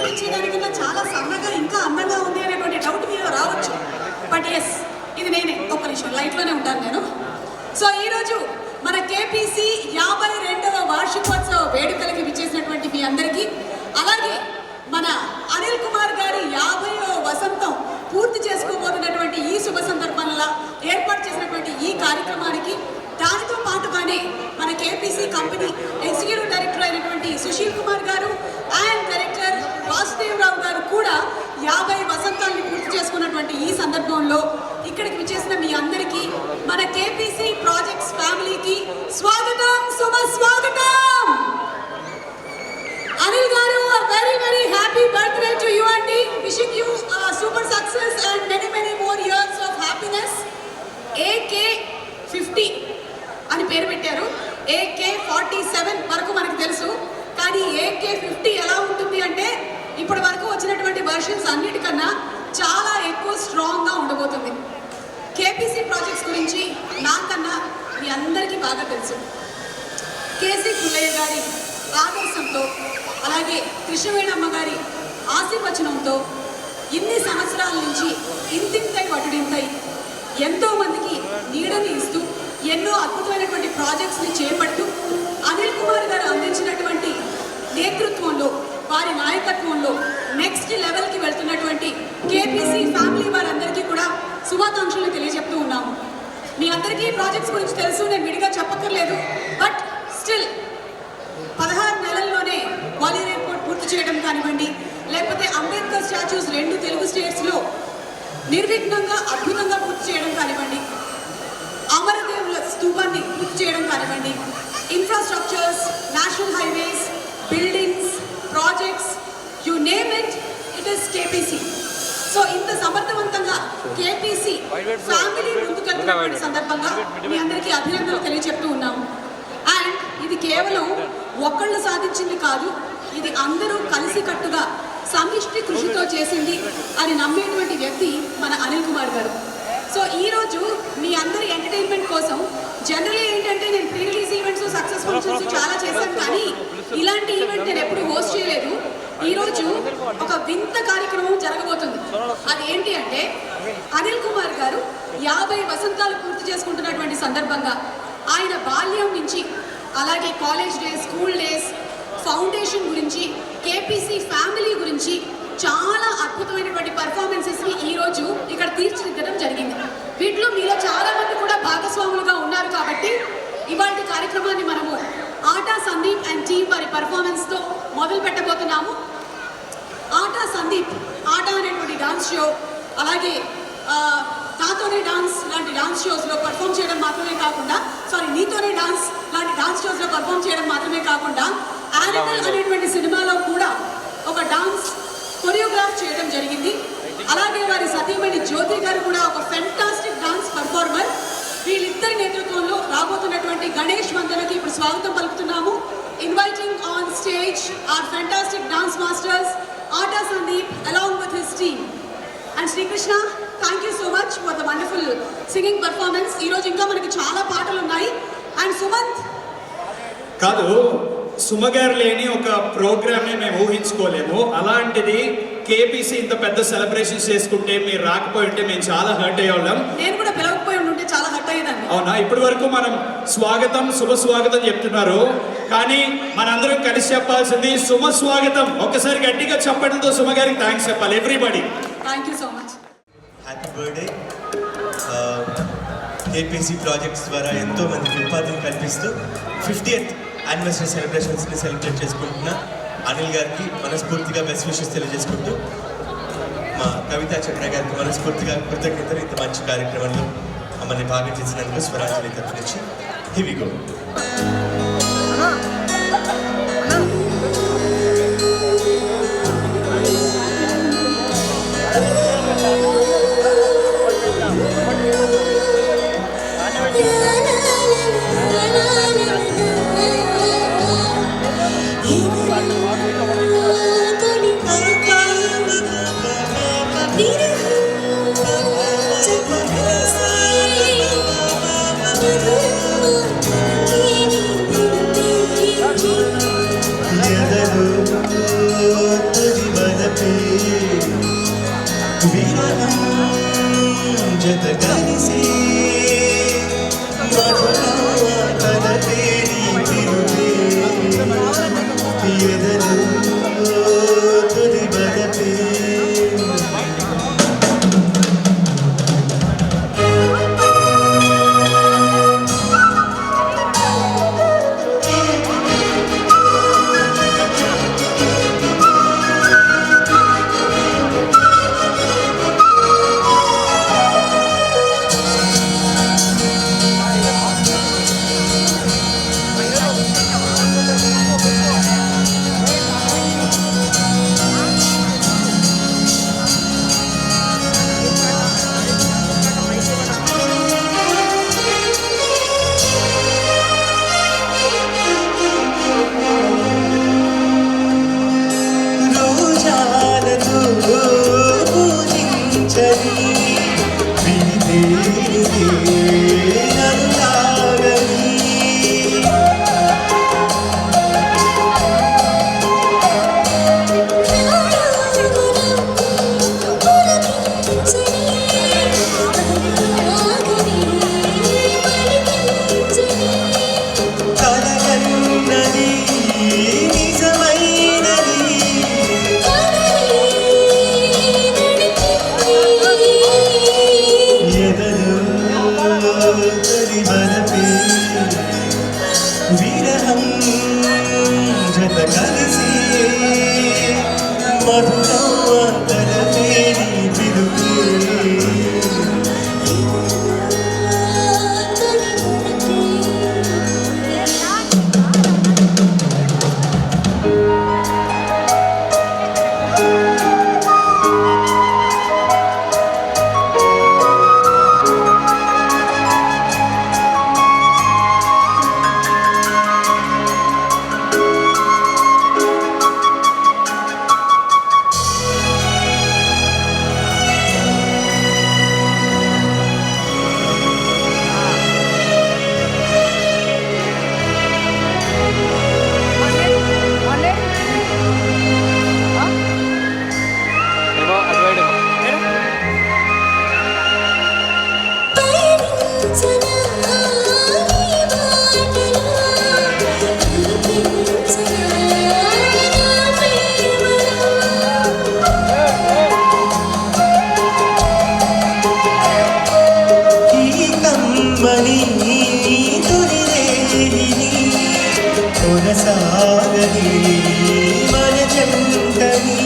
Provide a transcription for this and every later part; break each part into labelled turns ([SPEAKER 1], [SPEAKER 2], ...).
[SPEAKER 1] కనిపించేదానికన్నా చాలా సన్నగా ఇంకా అందంగా ఉంది అనేటువంటి డౌట్ మీలో రావచ్చు. బట్ ఎస్, ఇది నేనే. ఒక్క నిమిషం, లైట్లోనే ఉంటాను నేను. సో ఈరోజు మన కేపీసీ 52వ వార్షికోత్సవ వేడుకలకి విచ్చేసినటువంటి మీ అందరికీ, అలాగే మన అనిల్ కుమార్ గారి 50వ వసంతం పూర్తి చేసుకోబోతున్నటువంటి ఈ శుభ సందర్భంలో ఏర్పాటు చేసినటువంటి ఈ కార్యక్రమానికి, దానితో పాటుగానే మన కేపీసీ కంపెనీ ఎగ్జిక్యూటివ్ డైరెక్టర్ అయినటువంటి సుశీల్ కుమార్ గారు అండ్ డైరెక్టర్ వాసుదేవరావు గారు కూడా 50 వసంతాన్ని పూర్తి చేసుకున్నటువంటి ఈ సందర్భంలో ఇక్కడికి విచ్చేసిన మీ అందరికీ, మన కేపీసీ ప్రాజెక్ట్స్ ఫ్యామిలీకి స్వాగతం, శుభ స్వాగతం. Anil garu, a very happy birthday to you and wishing you super success and many more years of happiness. AK50 అని పేరు పెట్టారు. AK47 వరకు మనకు తెలుసు, కానీ AK50 ఎలా ఉంటుంది అంటే ఇప్పటి వరకు వచ్చినటువంటి వర్షన్స్ అన్నిటికన్నా చాలా ఎక్కువ స్ట్రాంగ్గా ఉండబోతుంది. కేపీసీ ప్రాజెక్ట్స్ గురించి నాకన్నా మీ అందరికీ బాగా తెలుసు. కేసీ పుల్లయ్య గారి ఆదర్శంతో, అలాగే కృష్ణవేణమ్మ గారి ఆశీర్వచనంతో ఇన్ని సంవత్సరాల నుంచి ఇంతింతై వటుడింతై ఎంతోమందికి నీడని ఇస్తూ ఎన్నో అద్భుతమైనటువంటి ప్రాజెక్ట్స్ని చేపడుతూ అనిల్ కుమార్ గారు అందించినటువంటి నేతృత్వంలో, వారి నాయకత్వంలో నెక్స్ట్ లెవెల్కి వెళ్తున్నటువంటి కేపీసీ ఫ్యామిలీ వారందరికీ కూడా శుభాకాంక్షలు తెలియజెప్తూ ఉన్నాము. మీ అందరికీ ప్రాజెక్ట్స్ గురించి తెలుసు, నేను విడిగా చెప్పక్కర్లేదు. బట్ స్టిల్ 16 నెలల్లోనే గ్వాలియర్ ఎయిర్పోర్ట్ పూర్తి చేయడం కానివ్వండి, లేకపోతే అంబేద్కర్ స్టాచ్యూస్ 2 తెలుగు స్టేట్స్లో నిర్విఘ్నంగా అద్భుతంగా పూర్తి చేయడం కానివ్వండి, అమరదేవుల స్తూపాన్ని పూర్తి చేయడం కానివ్వండి, infrastructures, national highways, buildings, projects, you name it, it is KPC. So ఇంత సమర్థవంతంగా కేపీసీ ఫ్యామిలీ ముందుకెళ్తున్నటువంటి సందర్భంగా మీ అందరికీ అభినందనలు తెలియజెప్తూ ఉన్నాము. అండ్ ఇది కేవలం ఒక్కళ్ళు సాధించింది కాదు, ఇది అందరూ కలిసికట్టుగా సమిష్టి కృషితో చేసింది అని నమ్మేటువంటి వ్యక్తి మన అనిల్ కుమార్ గారు. సో ఈరోజు మీ అందరి ఎంటర్టైన్మెంట్ కోసం జనరల్లీ ఏంటంటే నేను pre release events, success functions చాలా చేశాను, కానీ ఇలాంటి ఈవెంట్ నేను ఎప్పుడు హోస్ట్ చేయలేదు. ఈరోజు ఒక వింత కార్యక్రమం జరగబోతుంది. అది ఏంటి అంటే, అనిల్ కుమార్ గారు 50 వసంతాలు పూర్తి చేసుకుంటున్నటువంటి సందర్భంగా ఆయన బాల్యం నుంచి, అలాగే college days, school days, foundation గురించి, కేపీసీ ఫ్యామిలీ గురించి చాలా అద్భుతమైనటువంటి పర్ఫార్మెన్సెస్ని ఈరోజు ఇక్కడ తీర్చిదిద్దడం జరిగింది. వీటిలో మీలో చాలా మంది కూడా భాగస్వాములుగా ఉన్నారు. కాబట్టి ఇవాళ కార్యక్రమాన్ని మనము ఆటా సందీప్ అండ్ టీమ్ వారి పర్ఫార్మెన్స్తో మొదలు పెట్టబోతున్నాము. ఆటా సందీప్ ఆటా అనేటువంటి డాన్స్ షో, అలాగే నాతోనే డాన్స్ లాంటి డాన్స్ షోస్లో పర్ఫామ్ చేయడం మాత్రమే కాకుండా, నీతోనే డాన్స్ లాంటి డాన్స్ షోస్లో పర్ఫామ్ చేయడం మాత్రమే కాకుండా, యానిమల్ అనేటువంటి సినిమాలో కూడా ఒక డాన్స్ కొరియోగ్రాఫ్ చేయడం జరిగింది. అలాగే వారి సతీమణి జ్యోతి గారు కూడా ఒక ఫెంటాస్టిక్ డాన్స్ పర్ఫార్మర్. వీళ్ళిద్దరి నేతృత్వంలో రాబోతున్నటువంటి గణేష్ వందనకి ఇప్పుడు స్వాగతం పలుకుతున్నాము. Inviting on stage our fantastic dance masters Aata Sandeep along with his team. And Srikrishna, thank you so much for the wonderful singing performance. ఈరోజు ఇంకా మనకి చాలా పాటలు ఉన్నాయి. అండ్ సుమంత్
[SPEAKER 2] కాదు, సుమగారు లేని ఒక ప్రోగ్రామ్ని మేము ఊహించుకోలేము. అలాంటిది కేపీసీ ఇంత పెద్ద సెలబ్రేషన్స్ చేసుకుంటే మీరు రాకపోయి ఉంటే మేము చాలా హర్ట్ అయ్యేవాళ్ళం.
[SPEAKER 1] నేను కూడా పిలవకపోయి ఉంటే చాలా హర్ట్ అయ్యేదాన్ని.
[SPEAKER 2] అవునా? ఇప్పటి వరకు మనం స్వాగతం, శుభ స్వాగతం చెప్తున్నారు, కానీ మనందరం కలిసి చెప్పాల్సింది శుభ స్వాగతం. ఒక్కసారి గట్టిగా చెప్పడంతో సుమగారికి థ్యాంక్స్ చెప్పాలి. Everybody
[SPEAKER 1] thank you so much.
[SPEAKER 3] Happy birthday. KPC projects ద్వారా ఎంతో మందికి ఉపాధిని కల్పిస్తూ 50th యానివర్సరీ సెలబ్రేషన్స్ని సెలబ్రేట్ చేసుకుంటున్న అనిల్ గారికి మనస్ఫూర్తిగా బెస్ట్ విషెస్ తెలియజేసుకుంటూ, మా కవితా చక్ర గారికి మనస్ఫూర్తిగా కృతజ్ఞతలు ఇంత మంచి కార్యక్రమంలో మమ్మల్ని బాగా చేసినందుకు స్వరాంజలి తరఫు నుంచి. Here we go.
[SPEAKER 4] Thank you.
[SPEAKER 3] లేనిదే నన్ను లాగని కలగన్నది నిజమైనది ఎదలో తొలి వరపే విరహం జత కలిసి మధురం తలపే నీ పిలుపే మని తొలిరేని కొనసాగని మన జంటని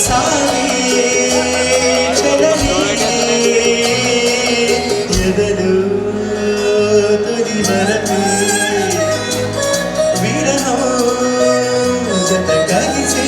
[SPEAKER 3] సాగే చలనే ఎదలో తొలి వరపే విరహం జత కలిసే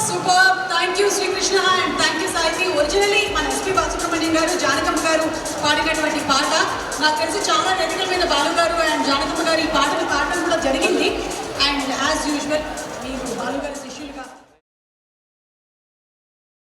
[SPEAKER 1] super thank you Srikrishna and thank you Sai. Originally మన ఎస్పీ బాలసుబ్రహ్మణ్యం గారు జానకమ్మ గారు పాడినటువంటి పాట నాకు తెలిసి చాలా వేదికల మీద బాలు గారు అండ్ జానకమ్మ గారు ఈ పాటను పాడడం కూడా జరిగింది. And as usual